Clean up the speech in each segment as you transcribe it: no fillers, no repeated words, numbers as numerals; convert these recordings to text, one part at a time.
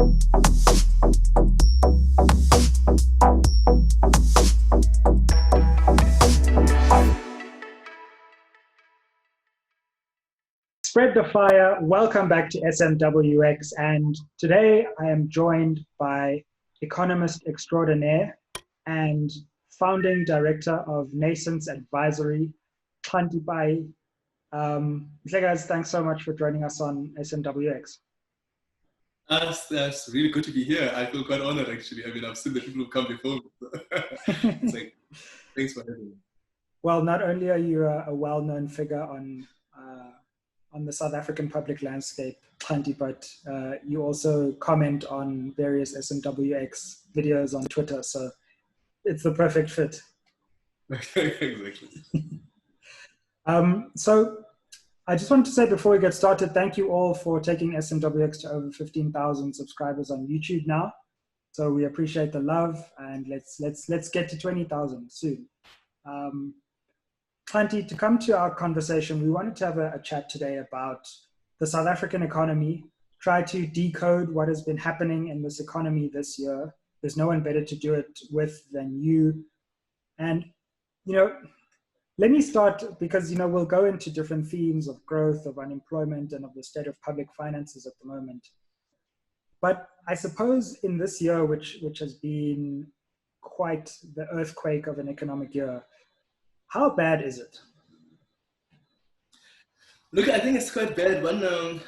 Spread the fire. Welcome back to SMWX. And today I am joined by Economist Extraordinaire and founding director of Nascence Advisory, Xhanti Payi. Guys, thanks so much for joining us on SMWX. That's really good to be here. I feel quite honored, actually. I mean, I've seen the people who come before me. It's like, thanks for having me. Well, not only are you a well-known figure on the South African public landscape, Xhanti, but you also comment on various SMWX videos on Twitter, so it's the perfect fit. Exactly. So I just wanted to say before we get started, thank you all for taking SMWX to over 15,000 subscribers on YouTube now. So we appreciate the love, and let's get to 20,000 soon. Xhanti, to come to our conversation, we wanted to have a chat today about the South African economy, try to decode what has been happening in this economy this year. There's no one better to do it with than you. And, let me start because, we'll go into different themes of growth, of unemployment, and of the state of public finances at the moment. But I suppose in this year, which has been quite the earthquake of an economic year, how bad is it? Look, I think it's quite bad. One of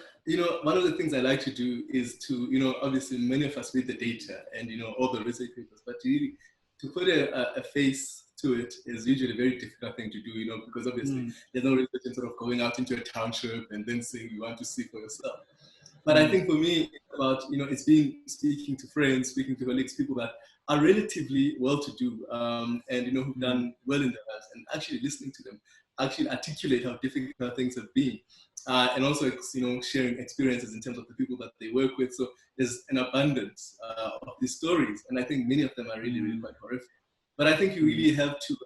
the things I like to do is to, obviously many of us read the data and, all the research papers, but really to put a face to it is usually a very difficult thing to do, because obviously there's no research in sort of going out into a township and then saying you want to see for yourself. But I think for me, it's about, it's speaking to friends, speaking to colleagues, people that are relatively well-to-do and, who've done well in their lives, and actually listening to them, actually articulate how difficult things have been. And also, sharing experiences in terms of the people that they work with. So there's an abundance of these stories. And I think many of them are really, really quite horrific. But I think you really have to,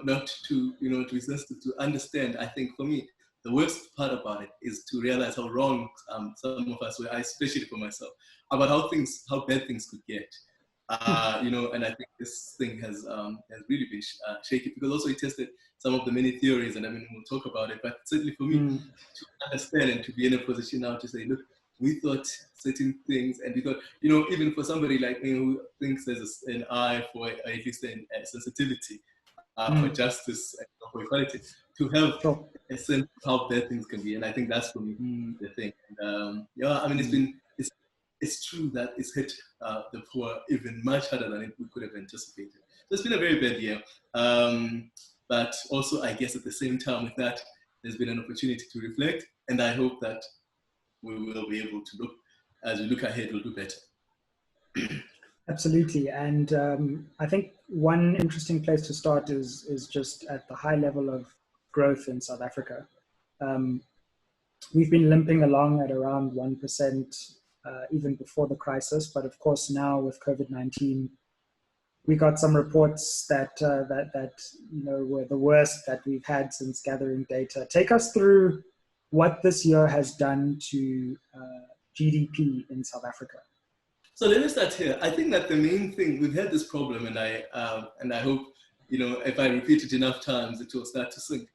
not to, to resist it, to understand. I think for me, the worst part about it is to realize how wrong some of us were, especially for myself, about how bad things could get. And I think this thing has really been shaky, because also it tested some of the many theories, and I mean, we'll talk about it, but certainly for me to understand and to be in a position now to say, look, we thought certain things, and we thought, even for somebody like me who thinks there's an eye for at least a sensitivity for justice and for equality, to have a sense of how bad things can be. And I think that's for me the thing. And I mean, it's true that it's hit the poor even much harder than we could have anticipated. So it's been a very bad year. But also, I guess at the same time with that, there's been an opportunity to reflect. And I hope that we will be able to as we look ahead, we'll do better. Absolutely. And I think one interesting place to start is just at the high level of growth in South Africa. We've been limping along at around 1%, even before the crisis. But of course, now with COVID-19, we got some reports that were the worst that we've had since gathering data. Take us through what this year has done to GDP in South Africa. So let me start here. I think that the main thing, we've had this problem, and I hope, if I repeat it enough times, it will start to sink.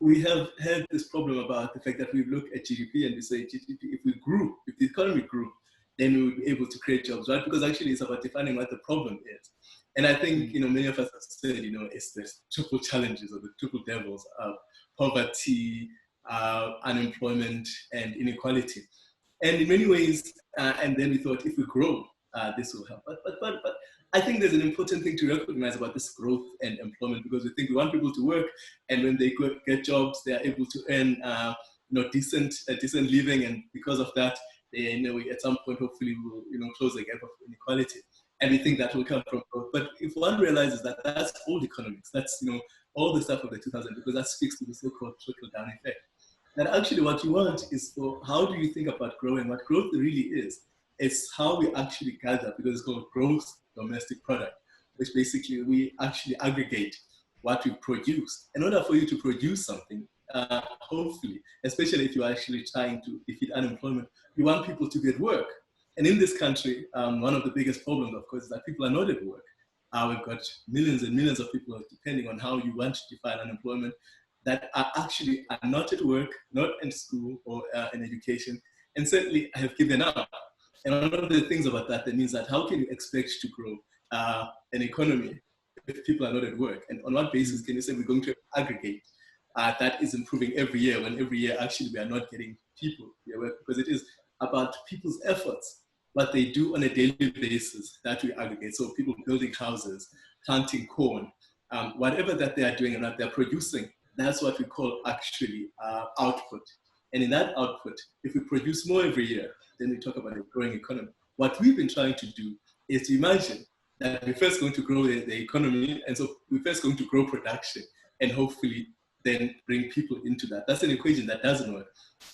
We have had this problem about the fact that we look at GDP and we say, GDP, if the economy grew, then we would be able to create jobs, right? Because actually it's about defining what the problem is. And I think, many of us have said, it's the triple challenges or the triple devils of poverty, unemployment, and inequality. And in many ways, and then we thought, if we grow, this will help. But I think there's an important thing to recognize about this growth and employment, because we think we want people to work, and when they get jobs, they are able to earn, decent living, and because of that, they, at some point, hopefully, will close the gap of inequality. And we think that will come from growth. But if one realizes that that's old economics, that's all the stuff of the 2000s, because that speaks to the so-called trickle-down effect. That actually what you want is for how do you think about growing? What growth really is, it's how we actually gather, because it's called gross domestic product, which basically we actually aggregate what we produce. In order for you to produce something, hopefully, especially if you're actually trying to defeat unemployment, you want people to be at work. And in this country, one of the biggest problems, of course, is that people are not at work. We've got millions and millions of people, depending on how you want to define unemployment, that are actually not at work, not in school or in education, and certainly have given up. And one of the things about that means that how can you expect to grow an economy if people are not at work? And on what basis can you say we're going to aggregate that is improving every year when every year actually we are not getting people to work? Because it is about people's efforts, what they do on a daily basis that we aggregate. So people building houses, planting corn, whatever that they are doing and that they're producing, that's what we call actually output. And in that output, if we produce more every year, then we talk about a growing economy. What we've been trying to do is to imagine that we're first going to grow the economy, and so we're first going to grow production, and hopefully then bring people into that. That's an equation that doesn't work.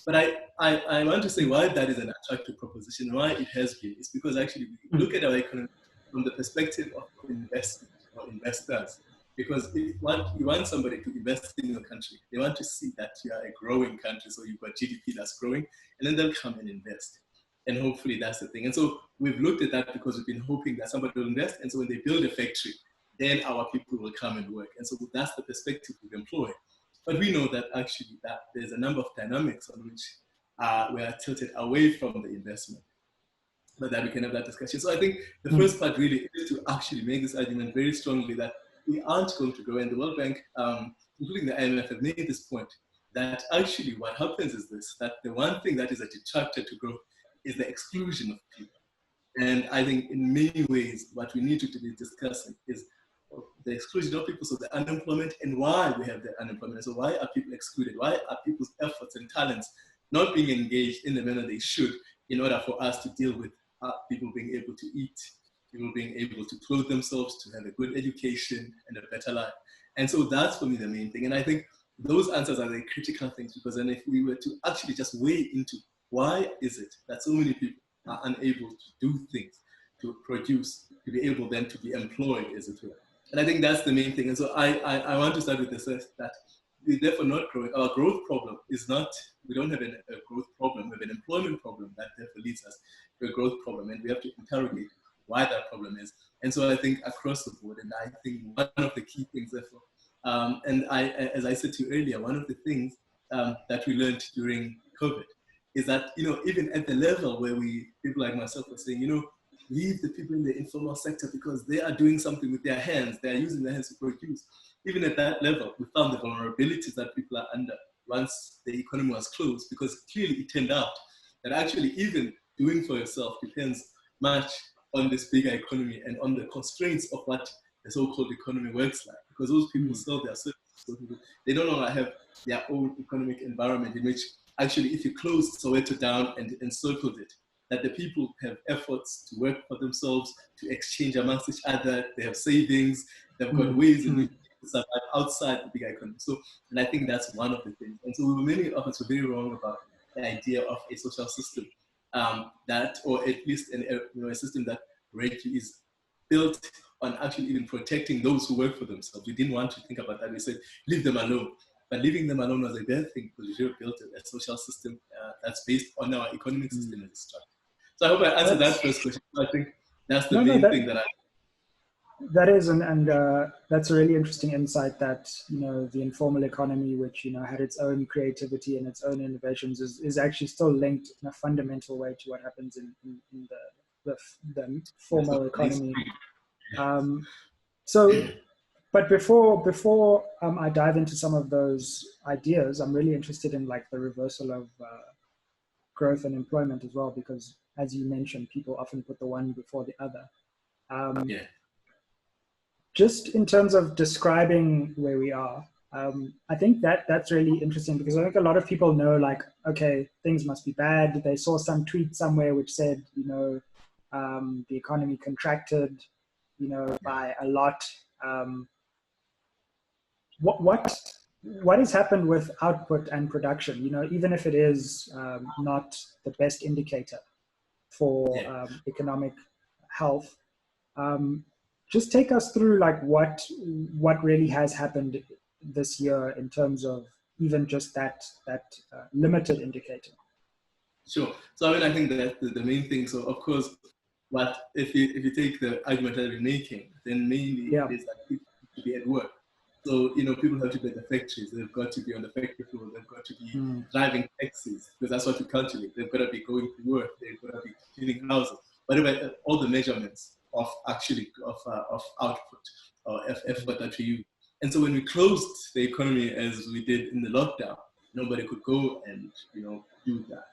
But I want to say why that is an attractive proposition, why it has been, is because actually we look at our economy from the perspective of investment or investors. Because you want somebody to invest in your country, they want to see that you are a growing country, so you've got GDP that's growing, and then they'll come and invest. And hopefully that's the thing. And so we've looked at that because we've been hoping that somebody will invest, and so when they build a factory, then our people will come and work. And so that's the perspective we've employed. But we know that actually that there's a number of dynamics on which we are tilted away from the investment, but that we can have that discussion. So I think the first part really is to actually make this argument very strongly that we aren't going to grow. And the World Bank, including the IMF, have made this point that actually what happens is this, that the one thing that is a detractor to growth is the exclusion of people. And I think in many ways, what we need to be discussing is the exclusion of people, so the unemployment and why we have the unemployment. So why are people excluded? Why are people's efforts and talents not being engaged in the manner they should in order for us to deal with people being able to eat, people being able to clothe themselves, to have a good education and a better life. And so that's for me the main thing. And I think those answers are the critical things, because then if we were to actually just weigh into why is it that so many people are unable to do things, to produce, to be able then to be employed, as it were. And I think that's the main thing. And so I want to start with this, that we're therefore not growing. Our growth problem is not, we don't have a growth problem, we have an employment problem that therefore leads us to a growth problem. And we have to interrogate why that problem is. And so I think across the board, and I think one of the key things therefore, and as I said to you earlier, one of the things that we learned during COVID is that, even at the level where people like myself were saying, leave the people in the informal sector because they are doing something with their hands, they are using their hands to produce. Even at that level, we found the vulnerabilities that people are under once the economy was closed, because clearly it turned out that actually even doing for yourself depends much on this bigger economy and on the constraints of what the so-called economy works like. Because those people sell their services, they no longer have their own economic environment in which actually if you closed Soweto down and encircled it, that the people have efforts to work for themselves, to exchange amongst each other, they have savings, they've got ways in which to survive outside the bigger economy. So, and I think that's one of the things. And so many of us were very wrong about the idea of a social system that, or at least a system that is built on actually even protecting those who work for themselves. We didn't want to think about that. We said, leave them alone. But leaving them alone was a bad thing, because we should have built a social system that's based on our economic system as a structure. So I hope I answered that first question. I think that's the main thing that I... That is, and that's a really interesting insight that, the informal economy, which, had its own creativity and its own innovations, is actually still linked in a fundamental way to what happens in the formal economy. But before I dive into some of those ideas, I'm really interested in the reversal of growth and employment as well, because as you mentioned, people often put the one before the other. Just in terms of describing where we are, I think that's really interesting, because I think a lot of people know, okay, things must be bad. They saw some tweet somewhere which said, the economy contracted, by a lot. What has happened with output and production? Even if it is not the best indicator for economic health, just take us through what really has happened this year in terms of even just that limited indicator? Sure. So I mean, I think that the main thing. So of course, what if you take the argument that we're making, then mainly it is that people have to be at work. So people have to be at the factories. They've got to be on the factory floor. They've got to be driving taxis because that's what we calculate. They've got to be going to work. They've got to be cleaning houses. Whatever, all the measurements of output or effort that we use. And so when we closed the economy as we did in the lockdown, nobody could go and do that,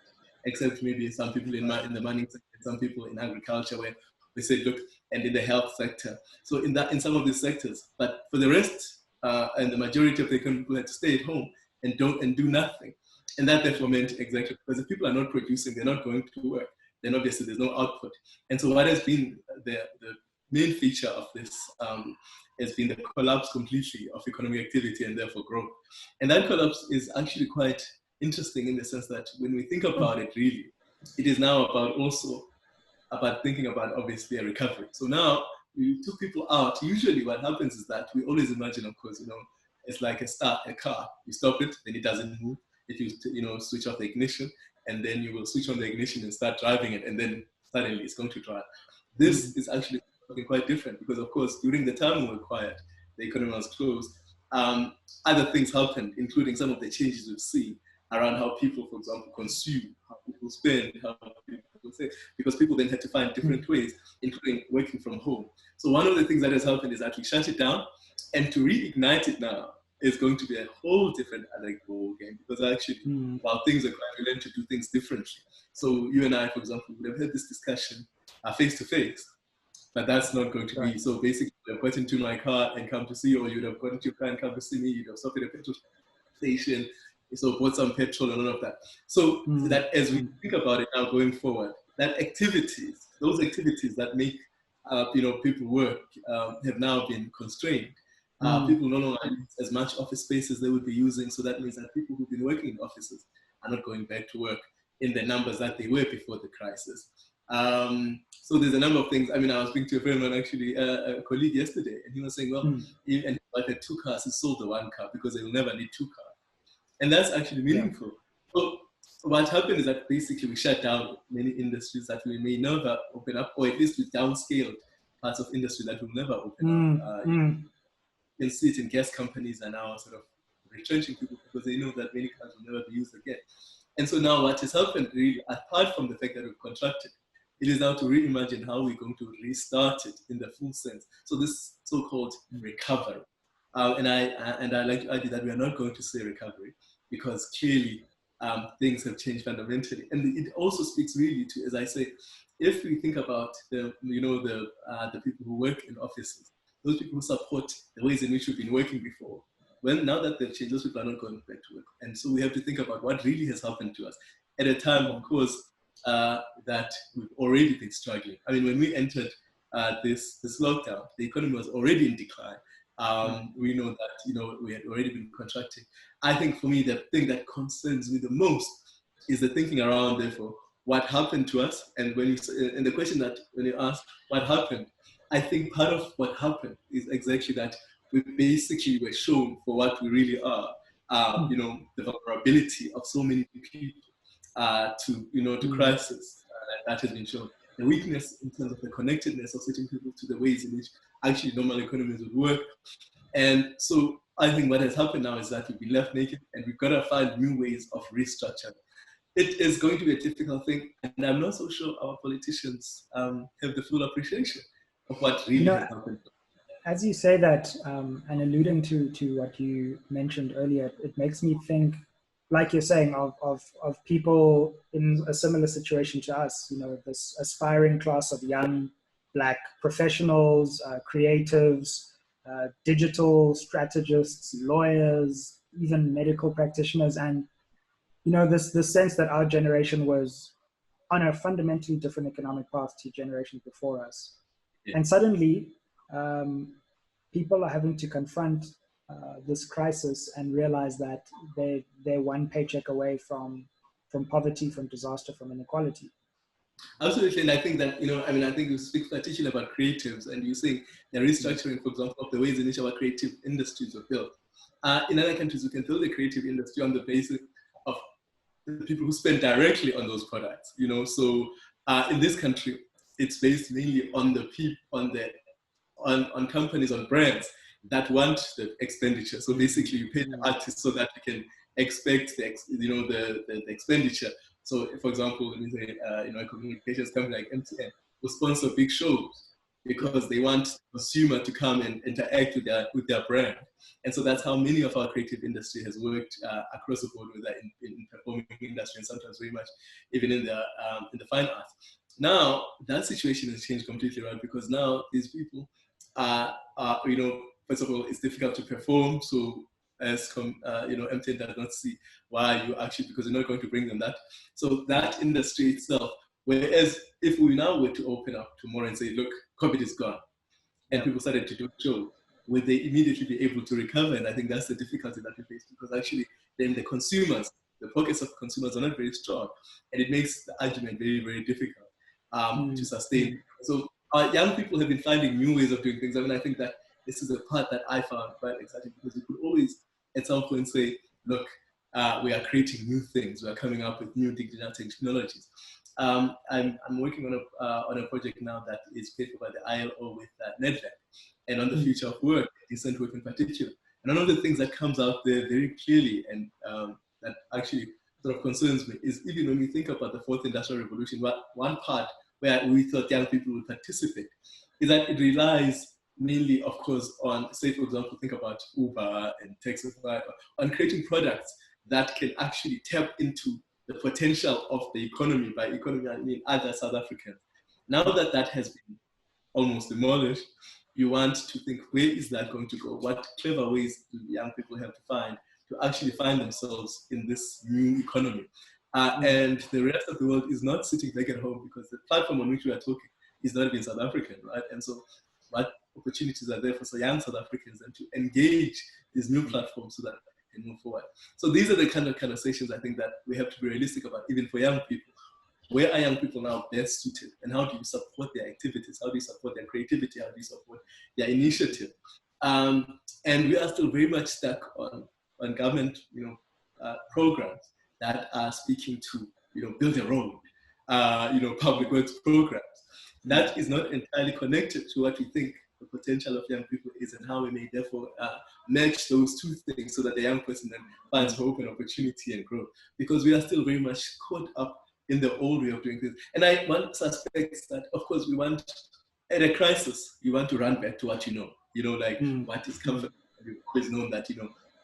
except maybe some people in the mining sector, some people in agriculture, where we said, look, and in the health sector. So in some of these sectors, but for the rest, and the majority of the economy, people had to stay at home and do nothing. And that therefore meant exactly, because if people are not producing, they're not going to work, then obviously there's no output. And so what has been the main feature of this has been the collapse completely of economic activity and therefore growth. And that collapse is actually quite interesting in the sense that when we think about it, really, it is now also about thinking about obviously a recovery. So now we took people out. Usually what happens is that we always imagine, of course, it's like a car. You stop it, then it doesn't move. If you switch off the ignition, and then you will switch on the ignition and start driving it, and then suddenly it's going to drive. This is actually something quite different because, of course, during the time we were quiet, the economy was closed. Other things happened, including some of the changes we've seen around how people, for example, consume, how people spend, how people say, because people then had to find different ways, including working from home. So one of the things that has happened is that we shut it down, and to reignite it now is going to be a whole different ball game, because actually, while things are quite, we learn to do things differently. So you and I, for example, would have had this discussion face to face, but that's not going to be. So basically, you would have got into my car and come to see you, or you would have got into your car and come to see me. You'd have stopped at a petrol station, so bought some petrol and all of that. So that as we think about it now going forward, those activities that make people work have now been constrained. People no longer use as much office space as they would be using. So that means that people who've been working in offices are not going back to work in the numbers that they were before the crisis. So there's a number of things. I mean, I was speaking to a friend, actually a colleague yesterday, and he was saying, well, and if had 2 cars, he sold the 1 car because they will never need 2 cars. And that's actually meaningful. So what happened is that basically we shut down many industries that we may never open up, or at least we downscaled parts of industry that will never open up. You can see it in gas companies are now sort of retrenching people because they know that many cars will never be used again. And so now what has happened really, apart from the fact that we've contracted, it is now to reimagine how we're going to restart it in the full sense. So this so-called recovery. And I like to argue that we are not going to say recovery because clearly things have changed fundamentally. And it also speaks really to, as I say, if we think about the people who work in offices, those people who support the ways in which we've been working before, well, now that they've changed, those people are not going back to work. And so we have to think about what really has happened to us at a time, of course, that we've already been struggling. I mean, when we entered this lockdown, the economy was already in decline. We know that, we had already been contracting. I think for me, the thing that concerns me the most is the thinking around, therefore, what happened to us. And and the question that when you ask what happened, I think part of what happened is exactly that we basically were shown for what we really are. The vulnerability of so many people to crisis that has been shown. The weakness in terms of the connectedness of certain people to the ways in which actually normal economies would work. And so I think what has happened now is that we've been left naked and we've got to find new ways of restructuring. It is going to be a difficult thing, and I'm not so sure our politicians have the full appreciation of what really has happened. As you say that, and alluding to what you mentioned earlier, it makes me think, like you're saying, of people in a similar situation to us, this aspiring class of young Black professionals, creatives, digital strategists, lawyers, even medical practitioners, and this sense that our generation was on a fundamentally different economic path to generations before us. Yeah. And suddenly, people are having to confront this crisis and realize that they're one paycheck away from poverty, from disaster, from inequality. Absolutely, and I think that, I think you speak particularly about creatives, and you say the restructuring, for example, of the ways in which our creative industries are built. In other countries, we can build a creative industry on the basis of the people who spend directly on those products. So in this country, it's based mainly on the people, on companies, on brands that want the expenditure. So basically, you pay the artists so that you can expect the expenditure. So, for example, let me say, a communications company like MTN will sponsor big shows because they want the consumer to come and interact with their brand. And so that's how many of our creative industry has worked across the board, with that in performing industry, and sometimes very much even in the fine arts. Now that situation has changed completely, right? Because now these people first of all, it's difficult to perform. So as MTN does not see why you actually, because you're not going to bring them that. So that industry itself, whereas if we now were to open up tomorrow and say, look, COVID is gone, and people started to do a show, would they immediately be able to recover? And I think that's the difficulty that we face, because actually then the pockets of consumers are not very strong, and it makes the argument very, very difficult to sustain. So young people have been finding new ways of doing things. I mean, I think that this is the part that I found quite exciting, because we could always at some point say, look, we are creating new things. We are coming up with new digital technologies. I'm working on a project now that is paid for by the ILO with Nedbank, and on the future of work, decent work in particular. And one of the things that comes out there very clearly, and that actually sort of concerns me, is even when we think about the fourth industrial revolution, one part where we thought young people would participate is that it relies mainly, of course, on, say, for example, think about Uber and Taxify, on creating products that can actually tap into the potential of the economy. By economy, I mean other South Africans. Now that that has been almost demolished, you want to think, where is that going to go? What clever ways do young people have to find to actually find themselves in this new economy? And the rest of the world is not sitting back at home, because the platform on which we are talking is not even South African, right? And so what opportunities are there for young South Africans and to engage these new platforms so that we can move forward? So these are the kind of conversations I think that we have to be realistic about, even for young people. Where are young people now best suited, and how do you support their activities? How do you support their creativity? How do you support their initiative? And we are still very much stuck on government, programs that are speaking to, build a road, public works programs. That is not entirely connected to what we think the potential of young people is, and how we may therefore match those two things so that the young person then finds hope and opportunity and growth. Because we are still very much caught up in the old way of doing things. And one suspects that, of course, we want, at a crisis, you want to run back to what you know. What is comfort. We've always known that,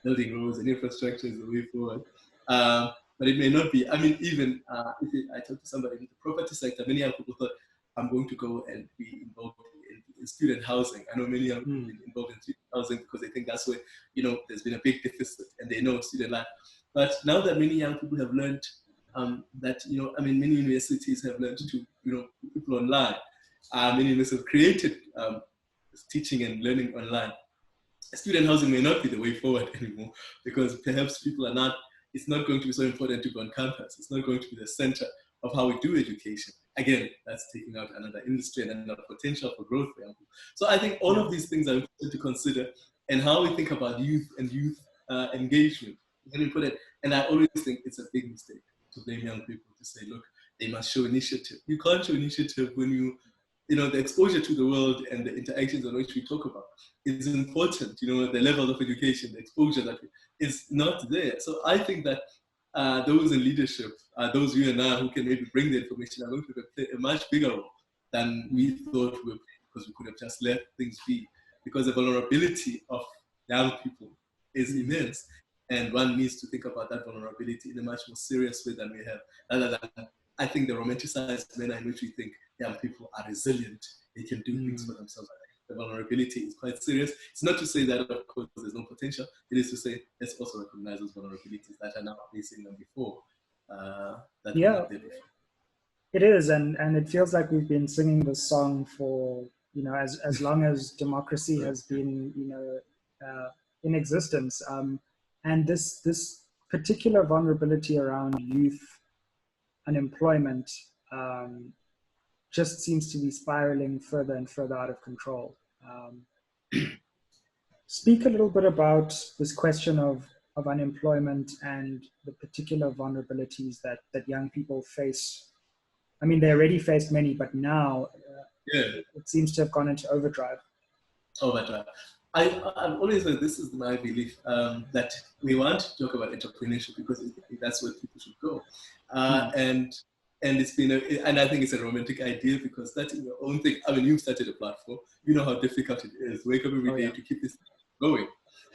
building roads and infrastructure is the way forward. But it may not be. I mean, even if I talk to somebody in the property sector, many young people thought, I'm going to go and be involved in student housing. I know many young people have been involved in student housing because they think that's where, there's been a big deficit, and they know student life. But now that many young people have learned that, many universities have learned to, put people online. Many universities have created teaching and learning online. Student housing may not be the way forward anymore, because perhaps people are not, it's not going to be so important to go on campus. It's not going to be the center of how we do education. Again, that's taking out another industry and another potential for growth for young people. So I think all of these things are important to consider, and how we think about youth and youth engagement is very important. And I always think it's a big mistake to blame young people, to say, look, they must show initiative. You can't show initiative when the exposure to the world and the interactions on which we talk about is important. The level of education, the exposure that is not there. So I think that those in leadership, those you and I who can maybe bring the information, are going to play a much bigger role than we thought we were playing, because we could have just let things be. Because the vulnerability of young people is immense, and one needs to think about that vulnerability in a much more serious way than we have, rather than, I think, the romanticized manner in which we think young people are resilient, they can do things for themselves. The vulnerability is quite serious. It's not to say that, of course, there's no potential. It is to say, let's also recognize those vulnerabilities that are now facing them before. That were not there before. It is, and it feels like we've been singing this song for, as long as democracy has been, in existence. And this particular vulnerability around youth unemployment just seems to be spiraling further and further out of control. speak a little bit about this question of unemployment and the particular vulnerabilities that young people face. I mean, they already faced many, but now Yeah. it seems to have gone into overdrive. Overdrive. I've always said, this is my belief, that we want to talk about entrepreneurship because that's where people should go. And it's been, and I think it's a romantic idea because that's your own thing. I mean, you've started a platform. You know how difficult it is. Wake up every day to keep this going.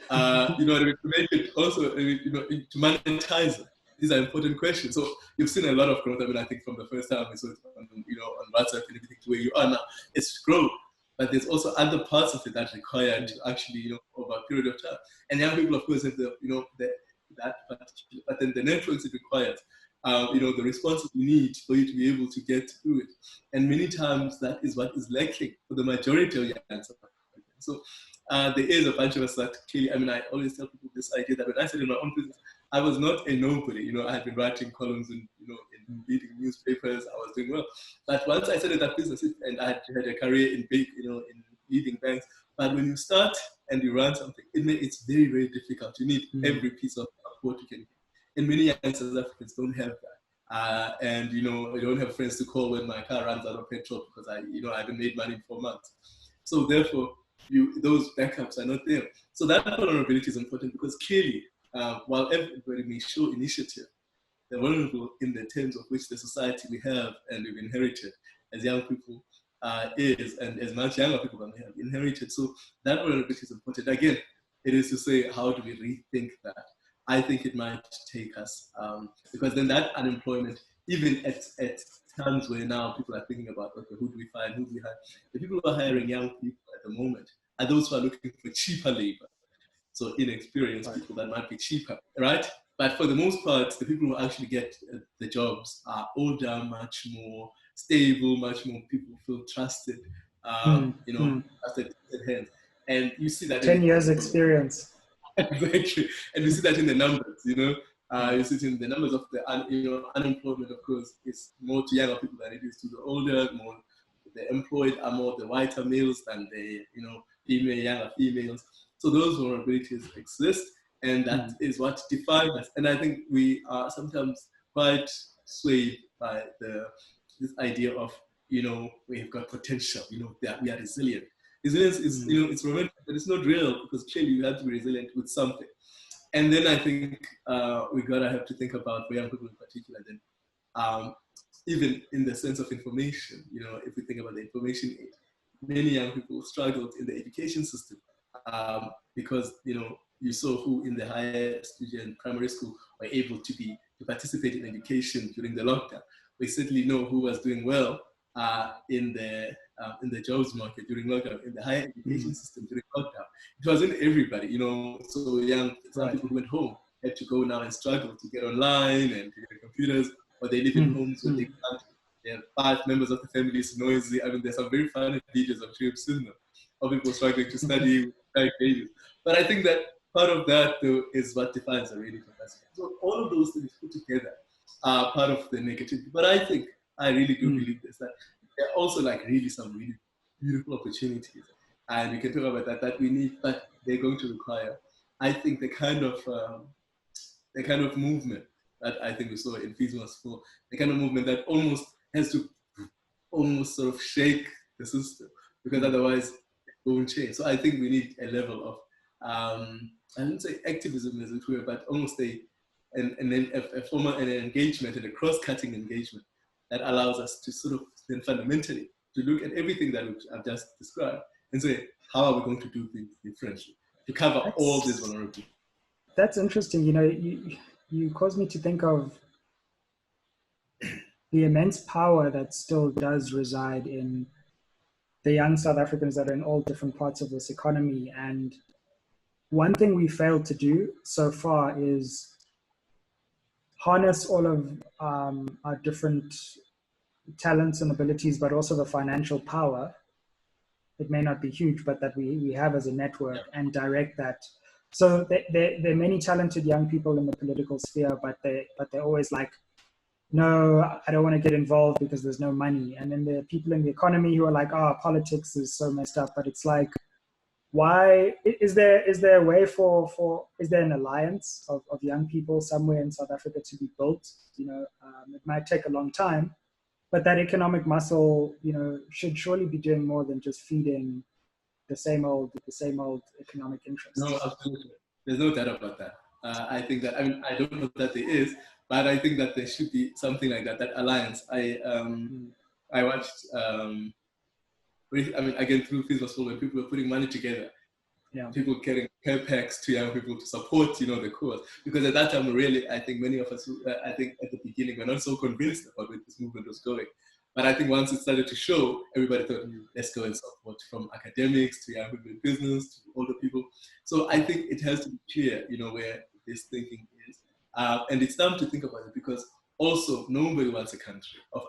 You know, to make it also, you know, to monetize it. These are important questions. So you've seen a lot of growth. I mean, I think from the first time we saw it on, you know, on WhatsApp and everything to where you are now, it's growth. But there's also other parts of it that require to actually, you know, over a period of time. And young people, of course, have the, you know, that particular, but then the networks it requires, you know, the responses you need for you to be able to get through it. And many times that is what is lacking for the majority of young South Africans. So there is a bunch of us that clearly, I mean, I always tell people this idea that when I started my own business, I was not a nobody. You know, I had been writing columns and, you know, in reading newspapers, I was doing well. But once I started that business, and I had a career in big, you know, in leading banks. But when you start and you run something, it's very, very difficult. You need every piece of support you can get. And many young South Africans don't have that. And, you know, I don't have friends to call when my car runs out of petrol because I haven't made money in 4 months. So therefore, those backups are not there. So that vulnerability is important because clearly, while everybody may show initiative, they're vulnerable in the terms of which the society we have and we've inherited as young people is, and as much younger people than we have inherited. So that vulnerability is important. Again, it is to say, how do we rethink that? I think it might take us, because then that unemployment, even at times where now people are thinking about, okay, who do we find, who do we hire? The people who are hiring young people at the moment are those who are looking for cheaper labor. So inexperienced people that might be cheaper, right? But for the most part, the people who actually get the jobs are older, much more stable, much more people feel trusted, you know, trusted hands. And you see that 10 years experience. Exactly. And you see that in the numbers, you know. You see it in the numbers of the unemployment, of course, is more to younger people than it is to the older, more the employed are more the whiter males than the, you know, younger females. So those vulnerabilities exist, and that is what defines us. And I think we are sometimes quite swayed by this idea of, you know, we've got potential, you know, that we are resilient. Resilience is, you know, it's romantic, but it's not real because clearly you have to be resilient with something. And then I think we gotta have to think about, for young people in particular, then even in the sense of information, you know, if we think about the information age, many young people struggled in the education system because, you know, you saw who in the higher education primary school were able to participate in education during the lockdown. We certainly know who was doing well in the jobs market during lockdown, in the higher education system during lockdown. It wasn't everybody, you know, so some people who went home had to go now and struggle to get online and to get computers, or they live in homes where they can't. They have 5 members of the family, it's noisy. I mean, there's some very funny videos, I'm sure you've seen them, of people struggling to study with babies. But I think that part of that, though, is what defines a really capacity. So all of those things put together are part of the negativity. But I think, I really do believe this, that there are also like really some really beautiful opportunities. And we can talk about that we need, but they're going to require, I think, the kind of movement that I think we saw in Fees Must Fall, the kind of movement that almost has to sort of shake the system, because otherwise it won't change. So I think we need a level of, I wouldn't say activism as it were, but almost a formal engagement and a cross-cutting engagement that allows us to sort of then fundamentally to look at everything that I've just described and say, how are we going to do things differently to cover all these vulnerabilities? That's interesting. You know, you caused me to think of the immense power that still does reside in the young South Africans that are in all different parts of this economy. And one thing we failed to do so far is harness all of our different talents and abilities, but also the financial power. It may not be huge, but that we have as a network, and direct that. So there are many talented young people in the political sphere, but they're always like, no, I don't want to get involved because there's no money. And then there are people in the economy who are like, oh, politics is so messed up. But it's like, why is there a way is there an alliance of young people somewhere in South Africa to be built? It might take a long time, but that economic muscle, should surely be doing more than just feeding the same old economic interests. No, absolutely. There's no doubt about that. I think that, I mean, I don't know that there is, but I think that there should be something like that, that alliance. I watched, again, through Facebook, when people were putting money together, people carrying care packs to young people to support, the cause. Because at that time, really, I think many of us, I think at the beginning, were not so convinced about where this movement was going. But I think once it started to show, everybody thought, let's go and support, from academics to young people in business to older people. So I think it has to be clear, where this thinking is. And it's time to think about it, because also nobody wants a country of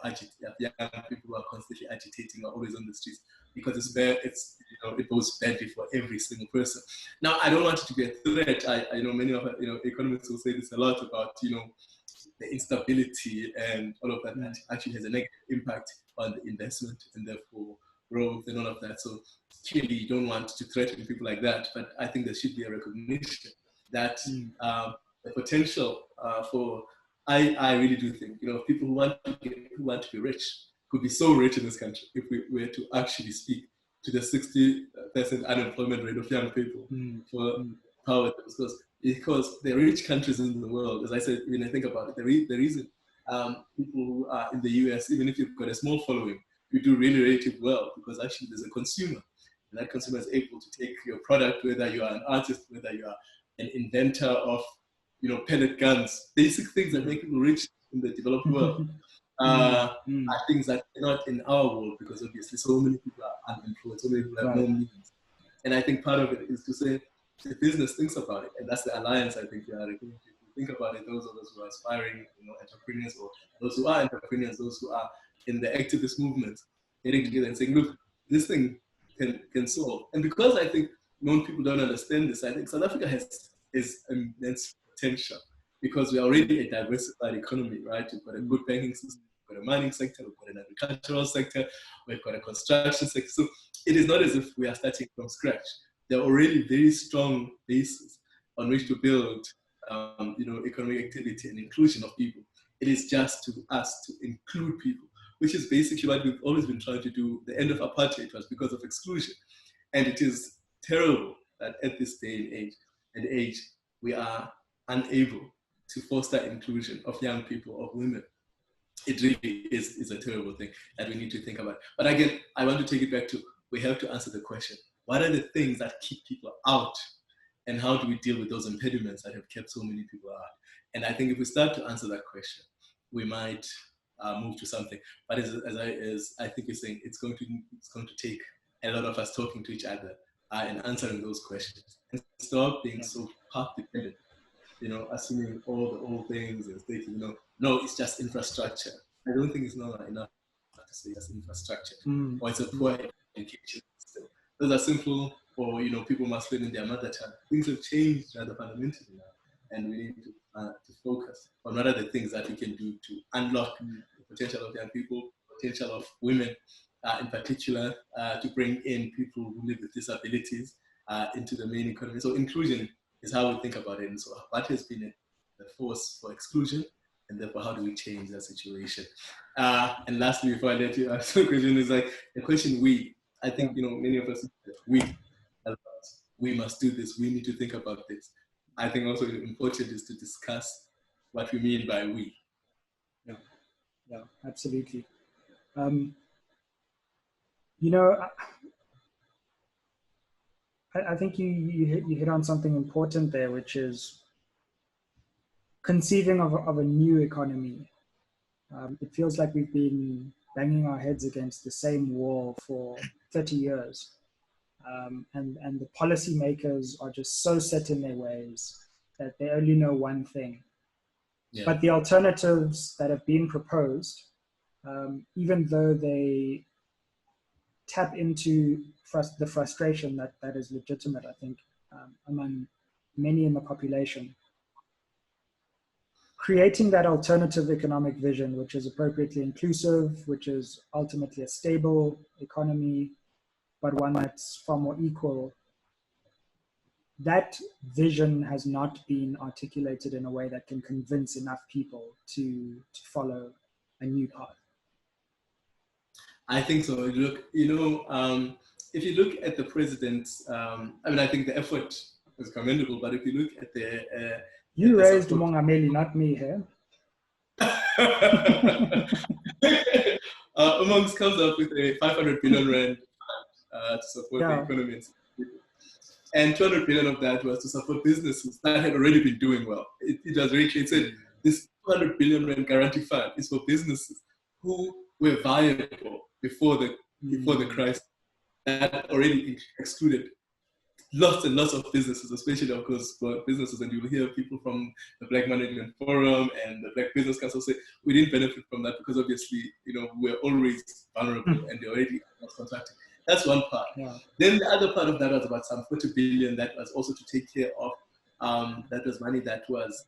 young people who are constantly agitating or always on the streets, because it goes badly for every single person. Now, I don't want it to be a threat. I know many of economists will say this a lot about, the instability and all of that, that actually has a negative impact on the investment and therefore growth and all of that. So clearly you don't want to threaten people like that, but I think there should be a recognition that the potential for, I really do think, people who want to be rich could be so rich in this country if we were to actually speak to the 60% unemployment rate of young people for power, because the rich countries in the world, as I said, when I think about it, the reason people who are in the US, even if you've got a small following, you do really relatively well, because actually there's a consumer, and that consumer is able to take your product, whether you are an artist, whether you are an inventor of, pellet guns, basic things that make people rich in the developed world. Are things that are not in our world, because obviously so many people are unemployed, so many people have no means. And I think part of it is to say, the business thinks about it, and that's the alliance. I think we are to think about it. Those of us who are aspiring, entrepreneurs, or those who are entrepreneurs, those who are in the activist movement, getting together and saying, look, this thing can solve. And because I think most people don't understand this, I think South Africa has immense potential, because we are already a diversified economy, right? We've got a good banking system, we've got a mining sector, we've got an agricultural sector, we've got a construction sector. So it is not as if we are starting from scratch. There are already very strong bases on which to build, economic activity and inclusion of people. It is just to us to include people, which is basically what we've always been trying to do. The end of apartheid was because of exclusion. And it is terrible that at this day and age, we are unable to foster inclusion of young people, of women. It really is a terrible thing that we need to think about. But again, I want to take it back to, we have to answer the question, what are the things that keep people out? And how do we deal with those impediments that have kept so many people out? And I think if we start to answer that question, we might move to something. But as I think you're saying, it's going to take a lot of us talking to each other and answering those questions, and stop being so path dependent. Assuming all the old things and stating, no, it's just infrastructure. I don't think it's not enough to say it's infrastructure, or it's a poor education system. Those are simple, or people must learn in their mother tongue. Things have changed rather fundamentally now, and we need to focus on what are the things that we can do to unlock the potential of young people, potential of women, in particular, to bring in people who live with disabilities into the main economy. So inclusion is how we think about it. And so what has been the force for exclusion, and therefore how do we change that situation? And lastly, before I let you ask the question, is like the question I think, many of us, we must do this, we need to think about this. I think also important is to discuss what we mean by we. Yeah, absolutely. I think you hit on something important there, which is conceiving of a new economy. It feels like we've been banging our heads against the same wall for 30 years. And the policymakers are just so set in their ways that they only know one thing. Yeah. But the alternatives that have been proposed, even though they tap into the frustration that is legitimate, I think, among many in the population, creating that alternative economic vision, which is appropriately inclusive, which is ultimately a stable economy, but one that's far more equal, that vision has not been articulated in a way that can convince enough people to follow a new path. I think so. Look, if you look at the president's, I think the effort is commendable, but if you look at the... you raised Mongameli, not me here. Amongst comes up with a 500 billion rand to support the economy. And 200 billion of that was to support businesses that had already been doing well. It was very clear. It said this 200 billion rand guarantee fund is for businesses who were viable before the crisis, that already excluded lots and lots of businesses, especially, of course, for businesses. And you'll hear people from the Black Management Forum and the Black Business Council say, we didn't benefit from that because obviously, we're always vulnerable and they're already contracting. That's one part. Yeah. Then the other part of that was about some 40 billion that was also to take care of, that was money that was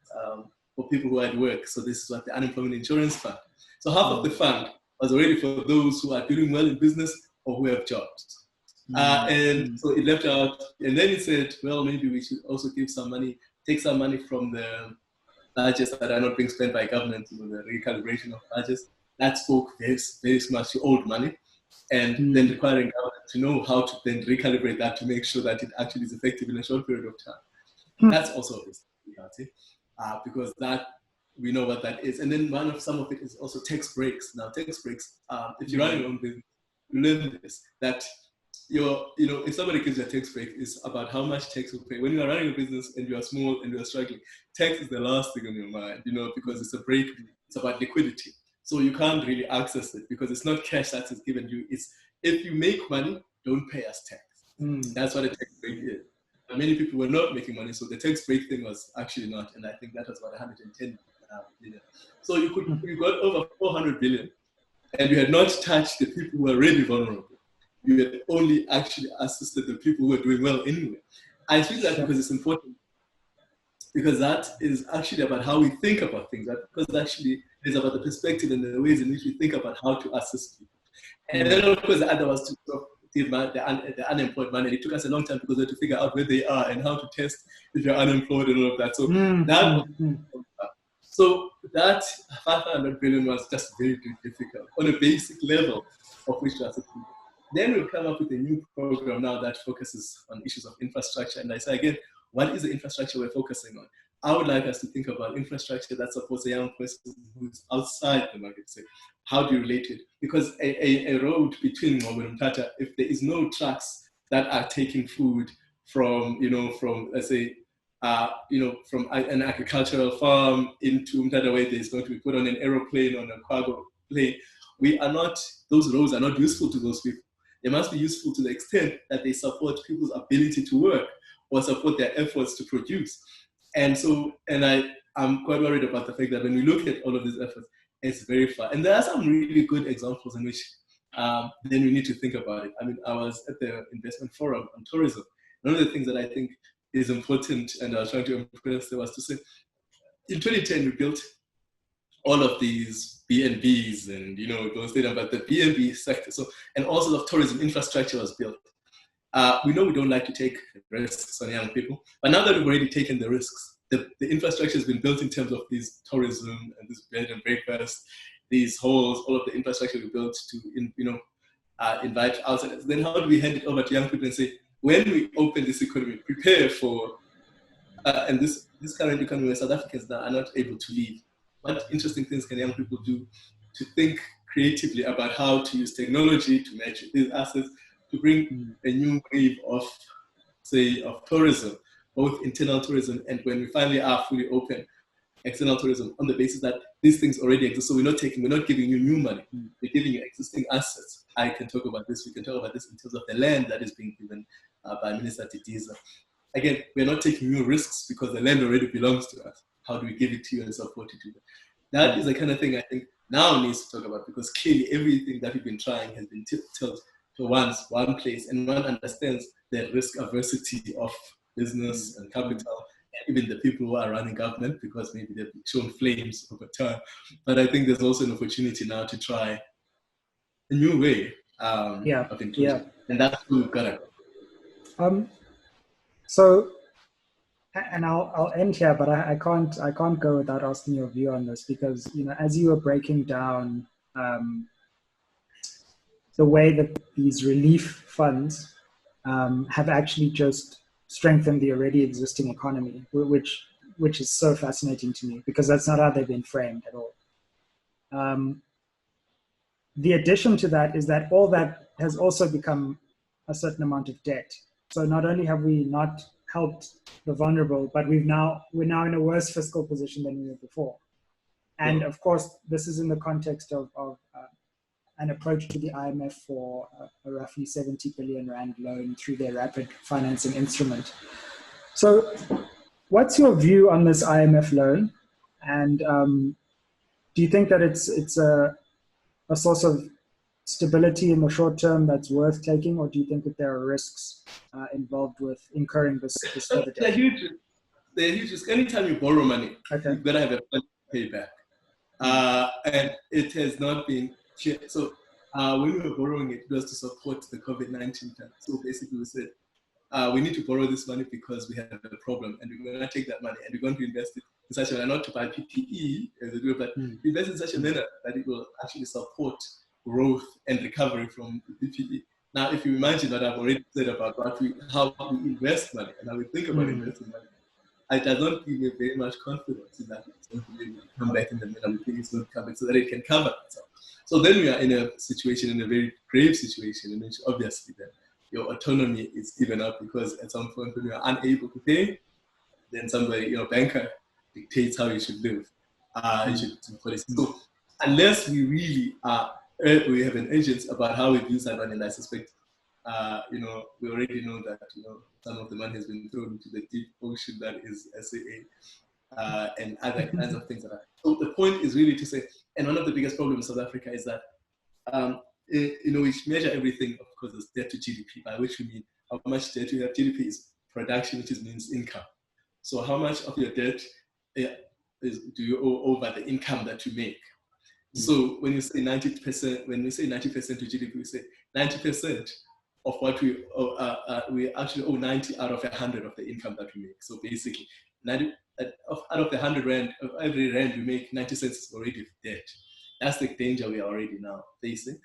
for people who had work. So this is what the unemployment insurance fund. So half of the fund was already for those who are doing well in business or who have jobs. And so it left out, and then it said, well, maybe we should also give some money, take some money from the budgets that are not being spent by government, the recalibration of budgets. That spoke very, very much to old money, and then requiring government to know how to then recalibrate that to make sure that it actually is effective in a short period of time. That's also a reality, because that, we know what that is. And then some of it is also tax breaks. Now, tax breaks, if you run your own business, you learn this, that if somebody gives you a tax break, it's about how much tax you pay. When you are running a business and you are small and you are struggling, tax is the last thing on your mind, because it's a break, it's about liquidity. So you can't really access it because it's not cash that is given you. It's if you make money, don't pay us tax. That's what a tax break is. And many people were not making money, so the tax break thing was actually not, and I think that was about 110 billion. So you got over 400 billion, and you had not touched the people who were really vulnerable. You had only actually assisted the people who were doing well anyway. I think that because it's important, because that is actually about how we think about things, right? Because actually it's about the perspective and the ways in which we think about how to assist people. And then of course the other was to give the unemployed money. It took us a long time because we had to figure out where they are and how to test if you're unemployed and all of that. So so that 500 billion was just very, very difficult on a basic level of which to assist people. Then we've come up with a new program now that focuses on issues of infrastructure. And I say again, what is the infrastructure we're focusing on? I would like us to think about infrastructure that supports a young person who's outside the market. Say, how do you relate it? Because a road between Mobo and Tata, if there is no trucks that are taking food from let's say, from an agricultural farm into Mtata, where there's going to be put on an aeroplane, on a cargo plane, those roads are not useful to those people. They must be useful to the extent that they support people's ability to work or support their efforts to produce. And so, I'm quite worried about the fact that when we look at all of these efforts, it's very far. And there are some really good examples in which then we need to think about it. I was at the investment forum on tourism. One of the things that I think is important, and I was trying to impress there, was to say, in 2010, we built all of these B&Bs and, those data about the B&B sector. So, and also the tourism infrastructure was built. We know we don't like to take risks on young people, but now that we've already taken the risks, the infrastructure has been built in terms of these tourism and this bed and breakfast, these halls, all of the infrastructure we built to, invite outsiders. Then how do we hand it over to young people and say, when we open this economy, prepare for, and this current economy where South Africans now are not able to leave. What interesting things can young people do to think creatively about how to use technology to match these assets to bring a new wave of tourism, both internal tourism and when we finally are fully open, external tourism, on the basis that these things already exist. So we're not giving you new money. We're giving you existing assets. I can talk about this. We can talk about this in terms of the land that is being given by Minister Tidiza. Again, we're not taking new risks because the land already belongs to us. How do we give it to you and support you to that? That is the kind of thing I think now needs to talk about, because clearly everything that we've been trying has been tilted to one place, and one understands the risk aversity of business and capital, and even the people who are running government, because maybe they've shown flames over time. But I think there's also an opportunity now to try a new way of inclusion, and that's who we've got to go. So And I'll end here, but I can't go without asking your view on this, because as you were breaking down the way that these relief funds have actually just strengthened the already existing economy, which is so fascinating to me, because that's not how they've been framed at all. The addition to that is that all that has also become a certain amount of debt. So not only have we not helped the vulnerable, but we're now in a worse fiscal position than we were before. And of course, this is in the context of an approach to the IMF for a roughly 70 billion rand loan through their rapid financing instrument. So what's your view on this IMF loan? And do you think that it's a source of stability in the short term that's worth taking, or do you think that there are risks involved with incurring this further debt? They're huge risks. Anytime you borrow money, okay, you better have a plan to pay back. And it has not been clear. So when we were borrowing it was to support the COVID-19 plan. So basically we said, we need to borrow this money because we have a problem, and we're going to take that money and we're going to invest it in such a manner, not to buy PPE, but invest in such a manner that it will actually support growth and recovery from the PPE. Now, if you imagine what I've already said about how we invest money and how we think about investing money, it does not give me very much confidence in that it's going to really come back in the middle. We think it's going to come back so that it can cover itself. So then we are in a very grave situation, in which obviously then your autonomy is given up, because at some point when you are unable to pay, then somebody, banker, dictates how you should live. You should do policy. So unless we really we have an agent about how we use that money, and I suspect, we already know that, some of the money has been thrown into the deep ocean that is SAA and other kinds of things. So the point is really to say, and one of the biggest problems in South Africa is that, we measure everything, of course, as debt to GDP, by which we mean how much debt you have. GDP is production, which means income. So how much of your debt do you owe over the income that you make? So when you say 90%, when we say 90% to GDP, we say 90% of what we owe, we actually owe 90 out of 100 of the income that we make. So basically, 90 out of the 100 rand, of every rand we make, 90 cents is already debt. That's the danger we are already now facing.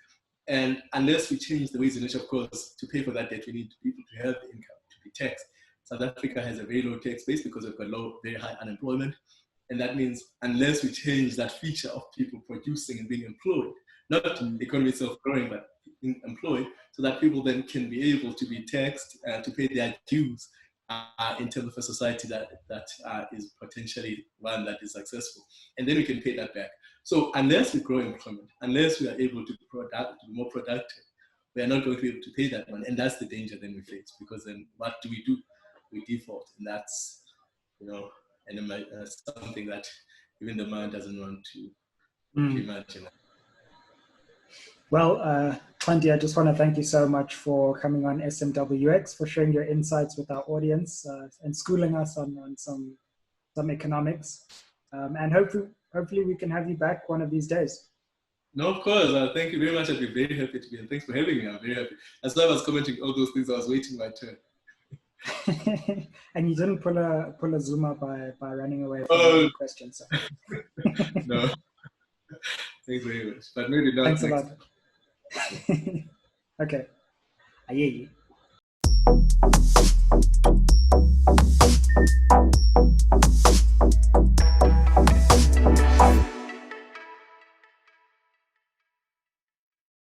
And unless we change the ways in which, of course, to pay for that debt, we need people to have the income to be taxed. South Africa has a very low tax base because we've got very high unemployment. And that means unless we change that feature of people producing and being employed, not the economy itself growing, but being employed, so that people then can be able to be taxed to pay their dues in terms of a society that is potentially one that is successful. And then we can pay that back. So unless we grow employment, unless we are able to be more productive, we are not going to be able to pay that money. And that's the danger then we face, because then what do? We default. And that's, something that even the mind doesn't want to imagine. Well, Xhanti, I just want to thank you so much for coming on SMWX, for sharing your insights with our audience and schooling us on some economics. And hopefully we can have you back one of these days. No, of course. Thank you very much. I'd be very happy to be here. Thanks for having me. I'm very happy. As I was commenting all those things, I was waiting my turn. And you didn't pull a Zuma by running away from the question. So. No. Thanks very much. But maybe not. Thanks a lot. Okay. Ayeye.